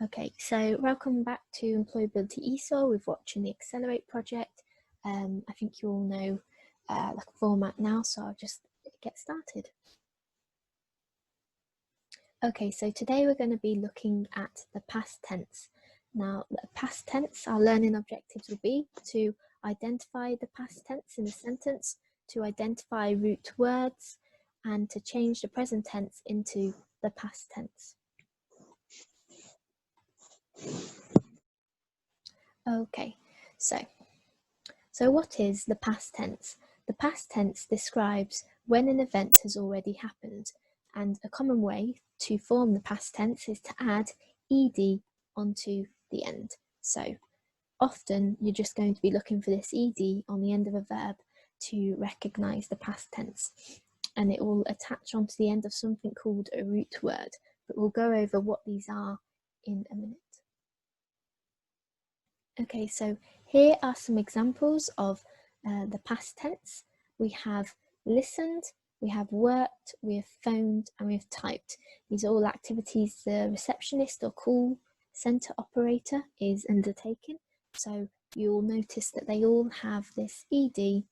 Okay, so welcome back to Employability ESOL. We're watching the Accelerate project. I think you all know the format now, so I'll just get started. Okay, so today we're going to be looking at the past tense. Now, the past tense, our learning objectives will be to identify the past tense in a sentence, to identify root words, and to change the present tense into the past tense. Okay, so what is the past tense? The past tense describes when an event has already happened, and a common way to form the past tense is to add ed onto the end. So often you're just going to be looking for this ed on the end of a verb to recognise the past tense, and it will attach onto the end of something called a root word, but we'll go over what these are in a minute. Okay, so here are some examples of the past tense. We have listened, we have worked, we have phoned, and we have typed. These are all activities the receptionist or call centre operator is undertaking. So you'll notice that they all have this ed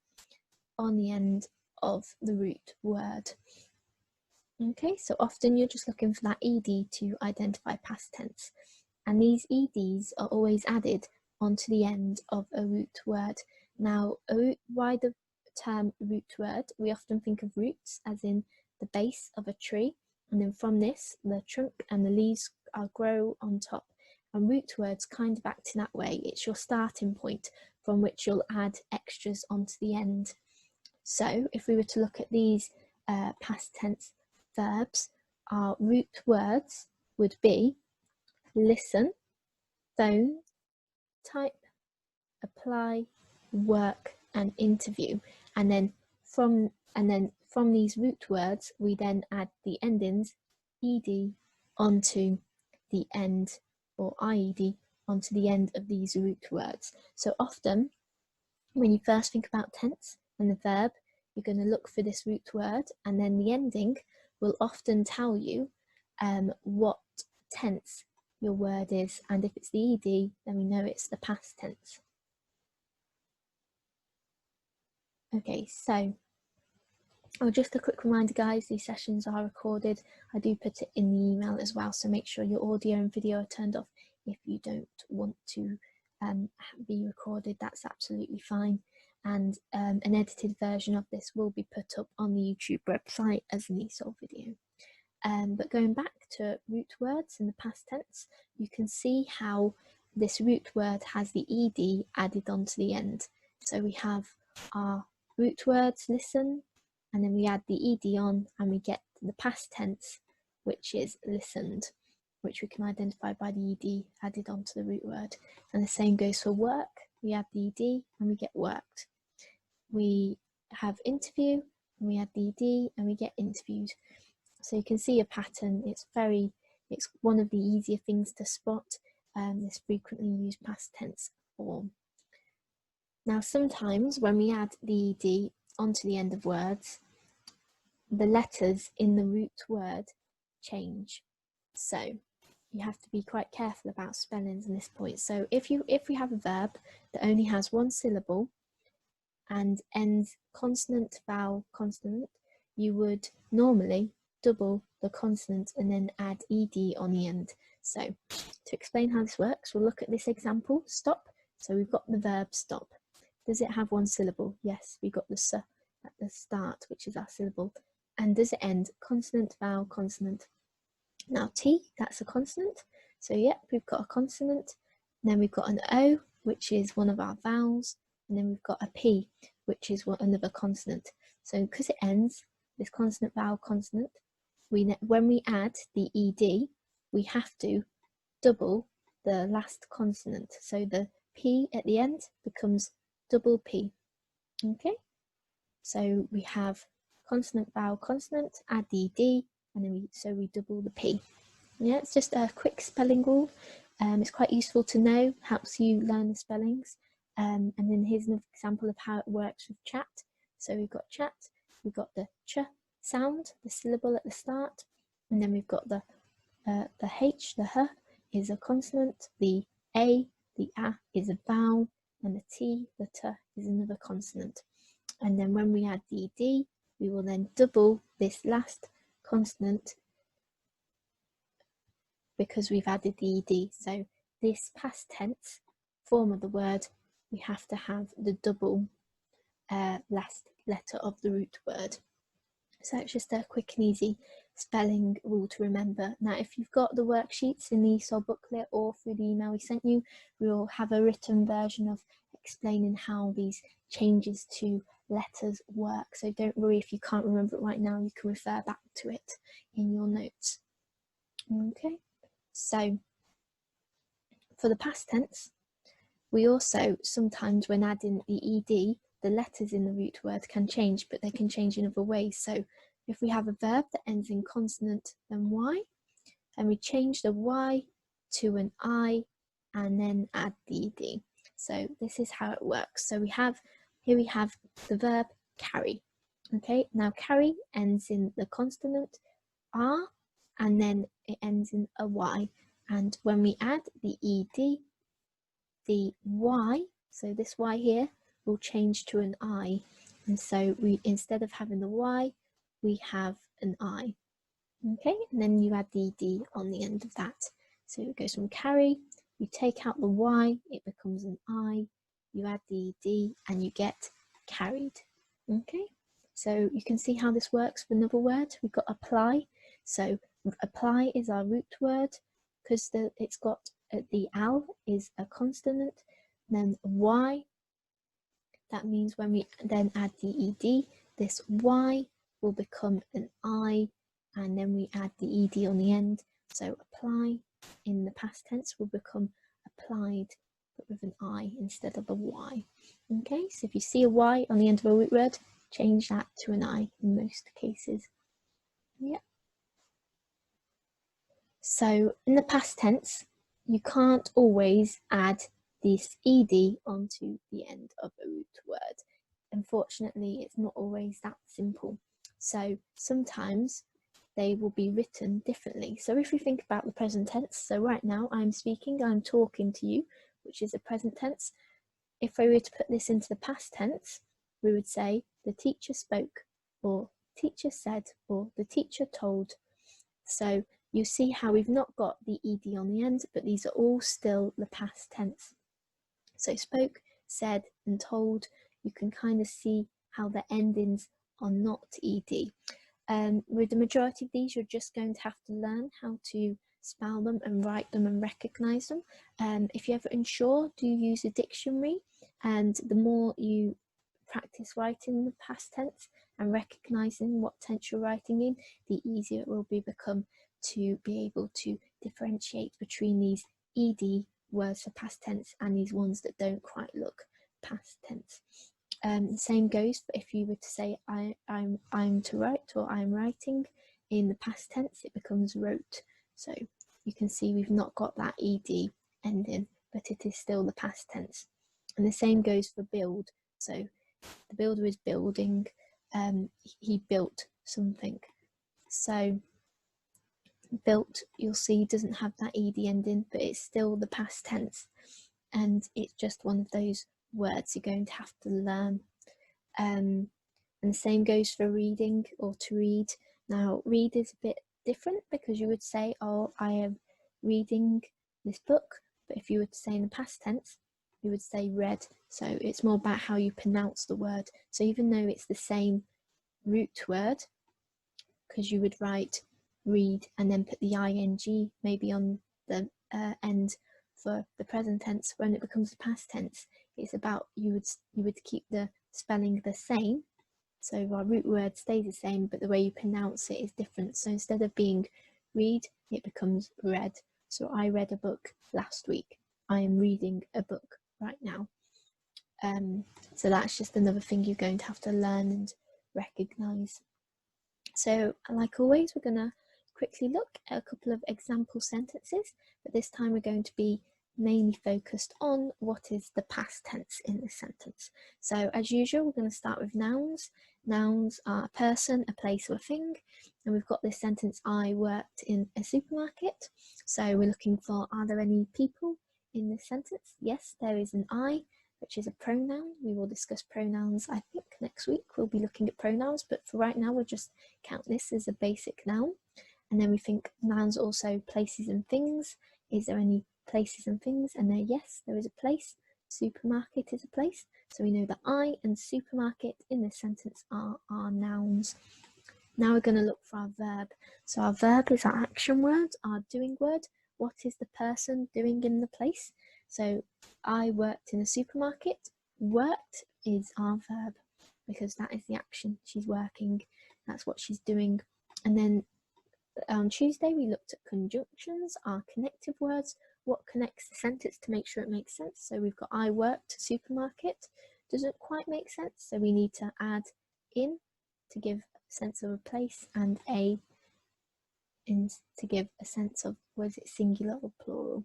on the end of the root word. Okay, so often you're just looking for that ed to identify past tense. And these eds are always added onto the end of a root word. Now, why the term root word? We often think of roots as in the base of a tree, and then from this, the trunk and the leaves grow on top. And root words kind of act in that way. It's your starting point from which you'll add extras onto the end. So, if we were to look at these past tense verbs, our root words would be listen, phone, type, apply, work, and interview. And then from these root words, we then add the endings ed onto the end, or ied onto the end of these root words. So often, when you first think about tense and the verb, you're going to look for this root word, and then the ending will often tell you what tense your word is, and if it's the ed, then we know it's the past tense. Okay, so just a quick reminder, guys, these sessions are recorded. I do put it in the email as well, so make sure your audio and video are turned off. If you don't want to be recorded, that's absolutely fine. And an edited version of this will be put up on the YouTube website as an ESOL video. But going back to root words in the past tense, you can see how this root word has the ed added onto the end. So we have our root words, listen, and then we add the ed on, and we get the past tense, which is listened, which we can identify by the ed added onto the root word. And the same goes for work. We add the ed and we get worked. We have interview, and we add the ed and we get interviewed. So you can see a pattern. It's one of the easier things to spot, this frequently used past tense form. Now, sometimes when we add the ed onto the end of words, the letters in the root word change. So you have to be quite careful about spellings in this point. So if we have a verb that only has one syllable and ends consonant, vowel, consonant, you would normally double the consonant and then add ed on the end. So to explain how this works, we'll look at this example, stop. So we've got the verb stop. Does it have one syllable? Yes, we got the s at the start, which is our syllable. And does it end consonant, vowel, consonant? Now T, that's a consonant. So yep, we've got a consonant. And then we've got an O, which is one of our vowels. And then we've got a P, which is another consonant. So because it ends, this consonant, vowel, consonant, when we add the ed, we have to double the last consonant. So the P at the end becomes double P. Okay, so we have consonant, vowel, consonant, add the ed, and then we double the P. Yeah, it's just a quick spelling rule. It's quite useful to know, helps you learn the spellings. And then here's an example of how it works with chat. So we've got chat, we've got the ch sound, the syllable at the start, and then we've got the h, the h is a consonant, the A, the A is a vowel, and the T, the T, is another consonant. And then when we add the ED, we will then double this last consonant because we've added the ED. So this past tense form of the word, we have to have the double last letter of the root word. So it's just a quick and easy spelling rule to remember. Now, if you've got the worksheets in the ESOL booklet or through the email we sent you, we'll have a written version of explaining how these changes to letters work. So don't worry if you can't remember it right now, you can refer back to it in your notes. Okay, so for the past tense, we also sometimes, when adding the ED, the letters in the root word can change, but they can change in other ways. So if we have a verb that ends in consonant then Y, and we change the Y to an I and then add the ED. So this is how it works. So here we have the verb carry. Okay, now carry ends in the consonant R and then it ends in a Y. And when we add the ED, the Y, so this Y here, will change to an I. And so we, instead of having the Y, we have an I. Okay, and then you add the ED on the end of that. So it goes from carry, you take out the Y, it becomes an I, you add the ED and you get carried. Okay, so you can see how this works with another word. We've got apply. So apply is our root word because it's got the L is a consonant, then Y, that means when we then add the ED, this Y will become an I, and then we add the ED on the end. So apply in the past tense will become applied, but with an I instead of a Y. Okay, so if you see a Y on the end of a root word, change that to an I in most cases. Yeah. So in the past tense, you can't always add this ED onto the end of a root word. Unfortunately, it's not always that simple. So sometimes they will be written differently. So if we think about the present tense, so right now I'm speaking, I'm talking to you, which is the present tense. If we were to put this into the past tense, we would say the teacher spoke, or teacher said, or the teacher told. So you see how we've not got the ED on the end, but these are all still the past tense. So spoke, said, and told, you can kind of see how the endings are not ED. With the majority of these, you're just going to have to learn how to spell them and write them and recognise them. If you're ever unsure, do use a dictionary, and the more you practice writing the past tense and recognising what tense you're writing in, the easier it will become to be able to differentiate between these ED words for past tense and these ones that don't quite look past tense. The same goes for if you were to say I'm to write or I'm writing in the past tense, it becomes wrote. So you can see we've not got that ED ending, but it is still the past tense. And the same goes for build. So the builder is building, he built something. So built, you'll see, doesn't have that ED ending, but it's still the past tense. And it's just one of those words you're going to have to learn. And the same goes for reading or to read. Now, read is a bit different because you would say, oh, I am reading this book. But if you were to say in the past tense, you would say read. So it's more about how you pronounce the word. So even though it's the same root word, because you would write read and then put the ing maybe on the end for the present tense, when it becomes the past tense, it's about you would keep the spelling the same. So our root word stays the same, but the way you pronounce it is different. So instead of being read, it becomes read. So I read a book last week. I am reading a book right now. So that's just another thing you're going to have to learn and recognise. So like always, we're going to quickly look at a couple of example sentences, but this time we're going to be mainly focused on what is the past tense in this sentence. So as usual, we're going to start with nouns. Nouns are a person, a place, or a thing. And we've got this sentence, I worked in a supermarket. So we're looking for, are there any people in this sentence? Yes, there is an I, which is a pronoun. We will discuss pronouns, I think, next week. We'll be looking at pronouns, but for right now, we'll just count this as a basic noun. And then we think nouns also places and things. Is there any places and things? And there, yes, there is a place. Supermarket is a place. So we know that I and supermarket in this sentence are our nouns. Now we're going to look for our verb. So our verb is our action word, our doing word. What is the person doing in the place? So I worked in a supermarket. Worked is our verb because that is the action. She's working. That's what she's doing. And then on Tuesday, we looked at conjunctions, our connective words, what connects the sentence to make sure it makes sense. So we've got I worked supermarket. Doesn't quite make sense, so we need to add in to give a sense of a place and a in to give a sense of, was it singular or plural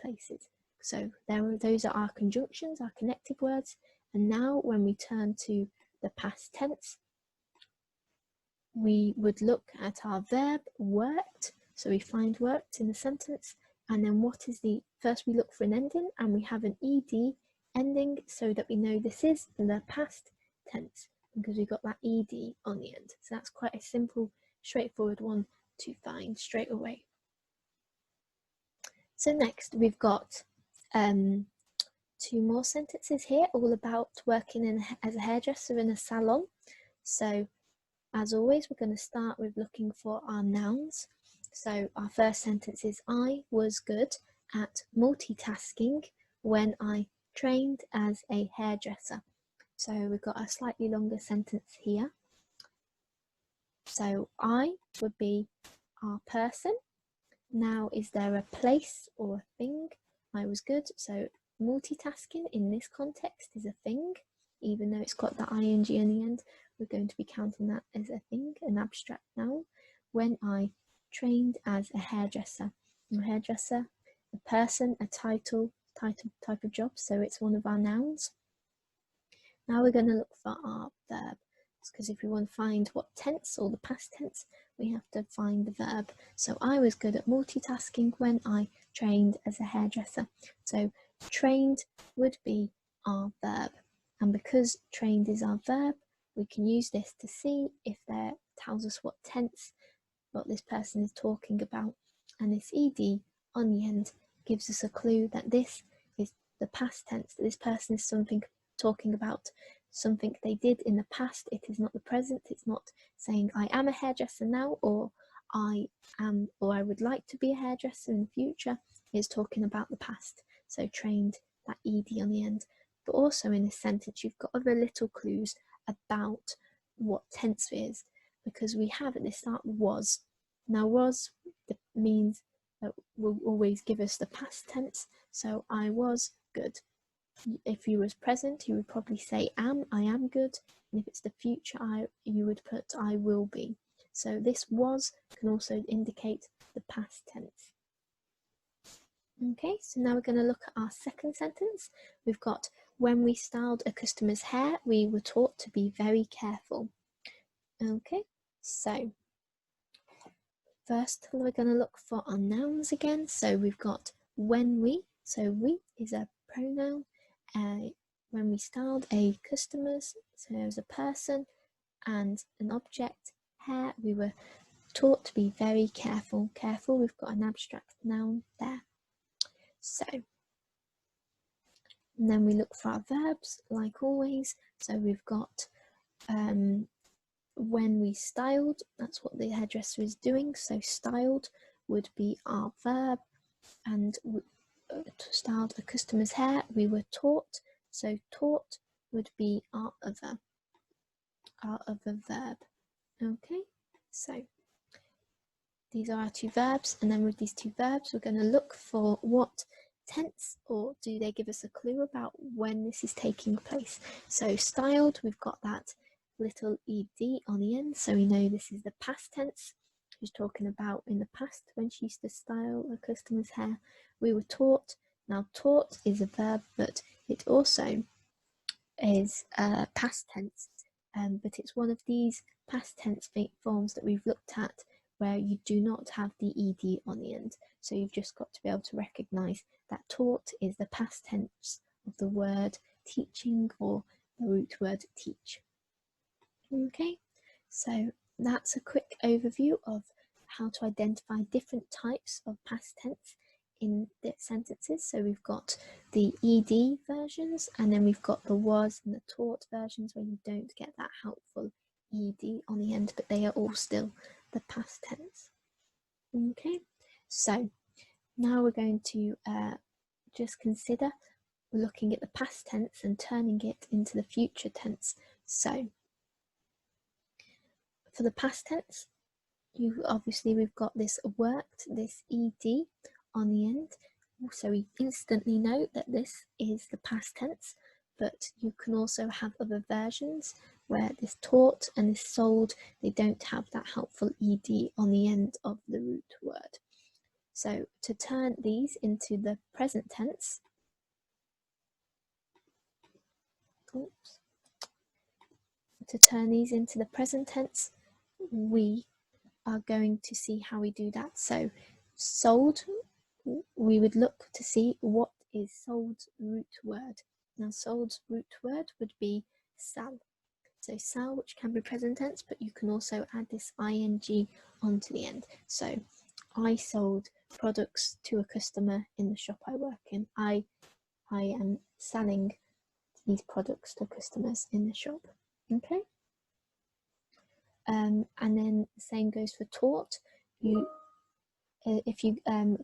places. So those are our conjunctions, our connective words. And now when we turn to the past tense, we would look at our verb worked. So we find worked in the sentence, and then what is the, first we look for an ending, and we have an ed ending so that we know this is the past tense because we got that ed on the end. So that's quite a simple, straightforward one to find straight away. So next we've got two more sentences here, all about working as a hairdresser in a salon. So as always, we're going to start with looking for our nouns. So our first sentence is, I was good at multitasking when I trained as a hairdresser. So we've got a slightly longer sentence here. So I would be our person. Now, is there a place or a thing? I was good. So multitasking in this context is a thing, even though it's got the ing on the end. We're going to be counting that as a thing, an abstract noun. When I trained as a hairdresser. A hairdresser, a person, a title, type of job, so it's one of our nouns. Now we're going to look for our verb, because if we want to find what tense or the past tense, we have to find the verb. So I was good at multitasking when I trained as a hairdresser. So trained would be our verb, and because trained is our verb, we can use this to see if that tells us what tense, what this person is talking about. And this ed on the end gives us a clue that this is the past tense, that this person is talking about something they did in the past. It is not the present. It's not saying I am a hairdresser now, or I am, or I would like to be a hairdresser in the future. It's talking about the past. So trained, that ed on the end. But also in this sentence, you've got other little clues about what tense is, because we have at the start was. Now was means that will always give us the past tense. So I was good. If you was present, you would probably say am, I am good. And if it's the future, you would put I will be. So this was can also indicate the past tense. Okay, so now we're going to look at our second sentence. We've got, when we styled a customer's hair, we were taught to be very careful. Okay, so first we're going to look for our nouns again. So we've got when we, so we is a pronoun. When we styled a customer's, so as a person, and an object, hair, we were taught to be very careful. Careful, we've got an abstract noun there. So, and then we look for our verbs, like always. So we've got when we styled, that's what the hairdresser is doing. So styled would be our verb, and styled a customer's hair, we were taught. So taught would be our other verb. Okay, so these are our two verbs, and then with these two verbs, we're going to look for what tense, or do they give us a clue about when this is taking place. So styled, we've got that little ed on the end, so we know this is the past tense. She's talking about in the past when she used to style a customer's hair. We were taught, Now, taught is a verb, but it also is past tense, but it's one of these past tense forms that we've looked at where you do not have the ed on the end. So you've just got to be able to recognise that taught is the past tense of the word teaching, or the root word teach. Okay, so that's a quick overview of how to identify different types of past tense in the sentences. So we've got the ed versions, and then we've got the was and the taught versions where you don't get that helpful ed on the end, but they are all still the past tense. Okay, so now we're going to just consider looking at the past tense and turning it into the future tense. So for the past tense, we've got this worked, this ed on the end, so we instantly know that this is the past tense. But you can also have other versions where this taught and this sold, they don't have that helpful ed on the end of the root word. So to turn these into the present tense, we are going to see how we do that. So sold, we would look to see what is sold's root word. Now sold's root word would be sal. So sal, which can be present tense, but you can also add this ing onto the end. So I sold products to a customer in the shop I work in. I am selling these products to customers in the shop. Okay. And then the same goes for taught. If you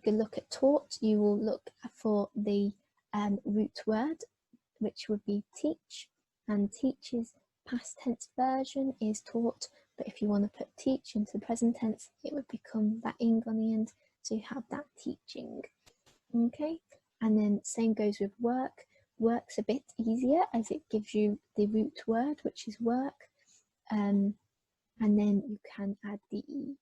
look at taught, you will look for the root word, which would be teach, and teach's past tense version is taught, but if you want to put teach into the present tense, it would become that ing on the end, so you have that teaching. Okay, and then same goes with work. Work's a bit easier as it gives you the root word, which is work, and then you can add the ing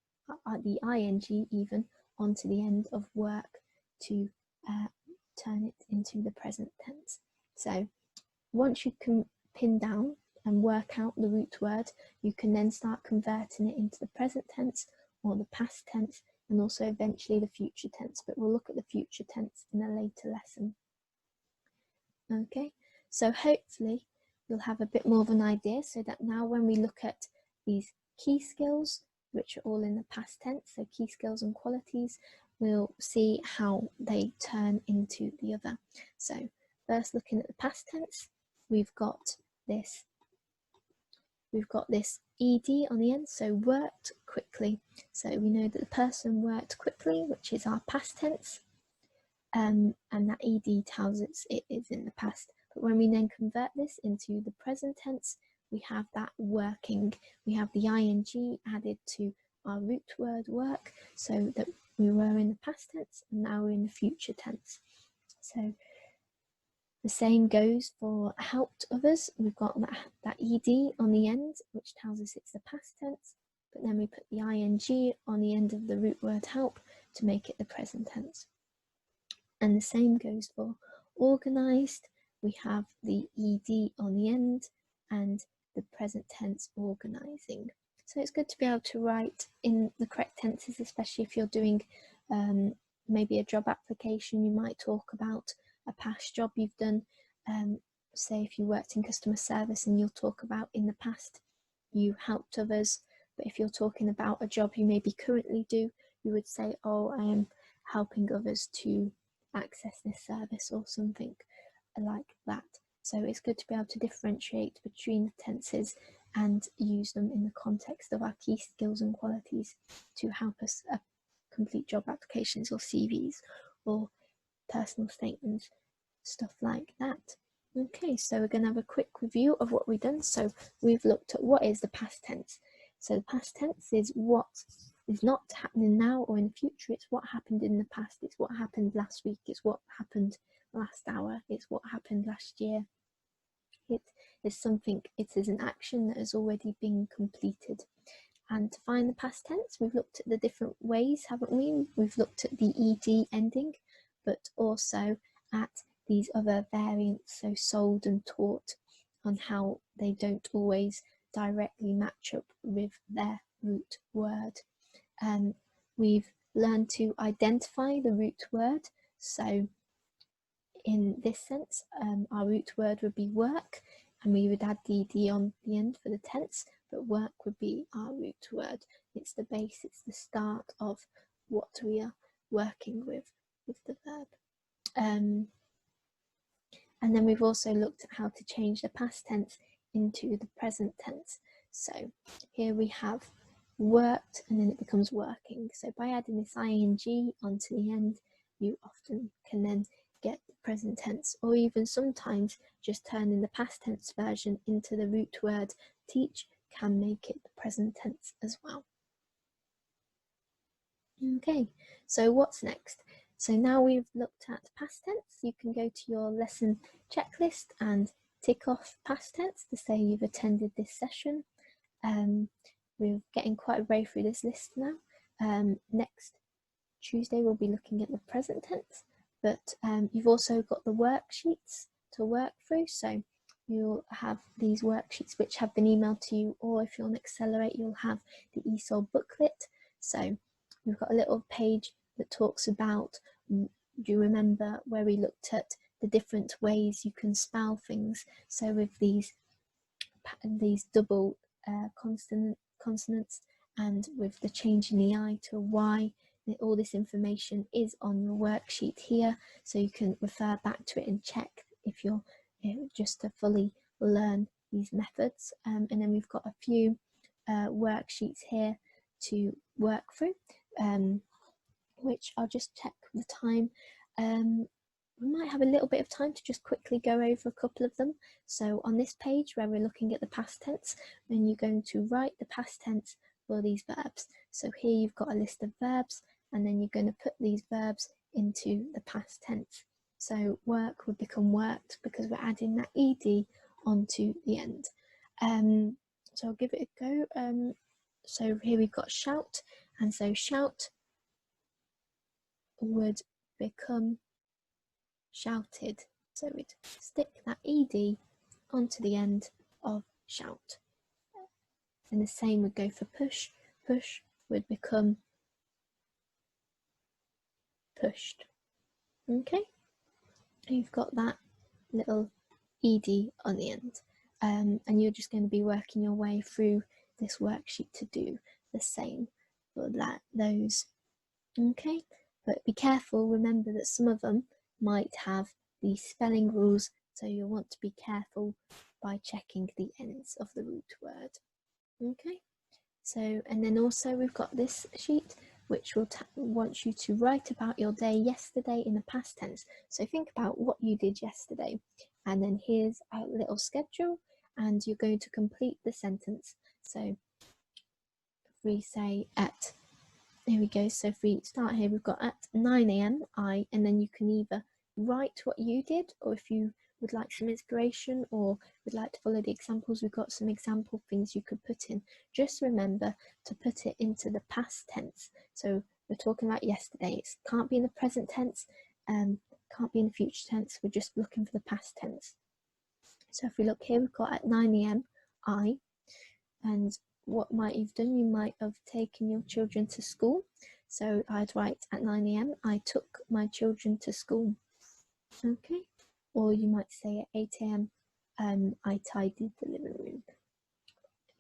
even onto the end of work to turn it into the present tense. So once you can pin down and work out the root word, you can then start converting it into the present tense or the past tense, and also eventually the future tense, but we'll look at the future tense in a later lesson. Okay, so hopefully you'll have a bit more of an idea, so that now when we look at these key skills, which are all in the past tense, so key skills and qualities, we'll see how they turn into the other. So first, looking at the past tense, we've got this ed on the end, so worked quickly. So we know that the person worked quickly, which is our past tense, and that ed tells us it is in the past. But when we then convert this into the present tense, we have that working. We have the ing added to our root word work, so that we were in the past tense and now we're in the future tense. So the same goes for helped others. We've got that ed on the end, which tells us it's the past tense, but then we put the ing on the end of the root word help to make it the present tense. And the same goes for organised. We have the ed on the end and the present tense organising. So it's good to be able to write in the correct tenses, especially if you're doing maybe a job application. You might talk about a past job you've done. Say if you worked in customer service, and you'll talk about in the past you helped others, but if you're talking about a job you maybe currently do, you would say, oh, I am helping others to access this service, or something like that. So it's good to be able to differentiate between the tenses and use them in the context of our key skills and qualities to help us complete job applications or CVs or personal statements, stuff like that. Okay, so we're going to have a quick review of what we've done. So we've looked at what is the past tense. So the past tense is what is not happening now or in the future. It's what happened in the past. It's what happened last week. It's what happened last hour. It's what happened last year. It is something, it is an action that has already been completed. And to find the past tense, we've looked at the different ways, haven't we? We've looked at the ed ending, but also at these other variants, so sold and taught, on how they don't always directly match up with their root word. We've learned to identify the root word, so in this sense, our root word would be work, and we would add the ed on the end for the tense, but work would be our root word. It's the base, it's the start of what we are working with the verb. And then we've also looked at how to change the past tense into the present tense. So here we have worked, and then it becomes working. So by adding this ing onto the end, you often can then get the present tense, or even sometimes just turning the past tense version into the root word teach can make it the present tense as well. Okay, so what's next? So now we've looked at past tense, you can go to your lesson checklist and tick off past tense to say you've attended this session. We're getting quite a way through this list now. Next Tuesday we'll be looking at the present tense, but you've also got the worksheets to work through, so you'll have these worksheets which have been emailed to you, or if you're on Accelerate you'll have the ESOL booklet. So we've got a little page that talks about, do you remember where we looked at the different ways you can spell things? So with these double consonants, and with the change in the I to a Y, all this information is on your worksheet here, so you can refer back to it and check if you're just to fully learn these methods. And then we've got a few worksheets here to work through, which I'll just check the time. We might have a little bit of time to just quickly go over a couple of them. So on this page where we're looking at the past tense, then you're going to write the past tense for these verbs. So here you've got a list of verbs, and then you're going to put these verbs into the past tense. So work would become worked because we're adding that ed onto the end. So I'll give it a go. So here we've got shout, and so shout would become shouted. So we'd stick that ed onto the end of shout. And the same would go for push. Push would become pushed. Okay, you've got that little ed on the end, and you're just going to be working your way through this worksheet to do the same for those. Okay, but be careful, remember that some of them might have these spelling rules, so you'll want to be careful by checking the ends of the root word. Okay, so, and then also we've got this sheet which will want you to write about your day yesterday in the past tense. So think about what you did yesterday, and then here's a little schedule, and you're going to complete the sentence. So if we say at, here we go, so if we start here, we've got at 9 AM, and then you can either write what you did, or if you would like some inspiration or would like to follow the examples, we've got some example things you could put in. Just remember to put it into the past tense. So we're talking about yesterday, it can't be in the present tense, can't be in the future tense, we're just looking for the past tense. So if we look here, we've got at 9 AM, and what might you've done, you might have taken your children to school. So I'd write at 9 AM, I took my children to school. Okay, or you might say at 8 AM, I tidied the living room.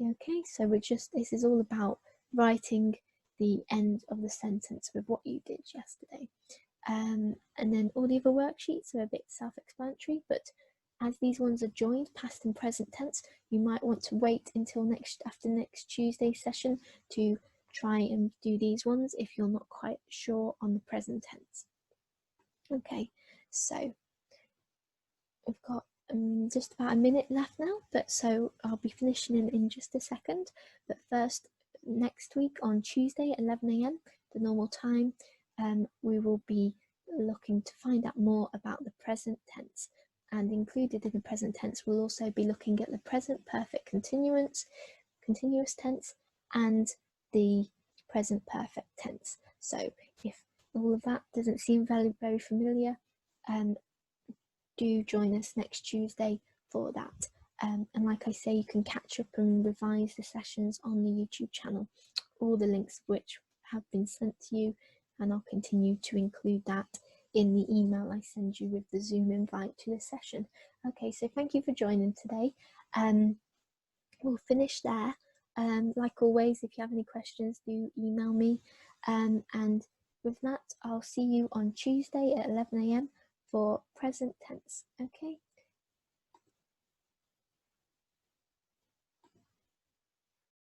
Okay, so this is all about writing the end of the sentence with what you did yesterday. And then all the other worksheets are a bit self-explanatory, but as these ones are joined, past and present tense, you might want to wait until after next Tuesday's session to try and do these ones if you're not quite sure on the present tense. Okay, so we've got just about a minute left now, but so I'll be finishing in just a second. But first, next week on Tuesday at 11 AM, the normal time, we will be looking to find out more about the present tense. And included in the present tense, we'll also be looking at the present perfect continuous tense, and the present perfect tense. So if all of that doesn't seem very familiar, do join us next Tuesday for that. And like I say, you can catch up and revise the sessions on the YouTube channel, all the links of which have been sent to you, and I'll continue to include that in the email I send you with the Zoom invite to the session. Okay, so thank you for joining today. We'll finish there. Like always, if you have any questions, do email me. And with that, I'll see you on Tuesday at 11 AM for present tense. Okay.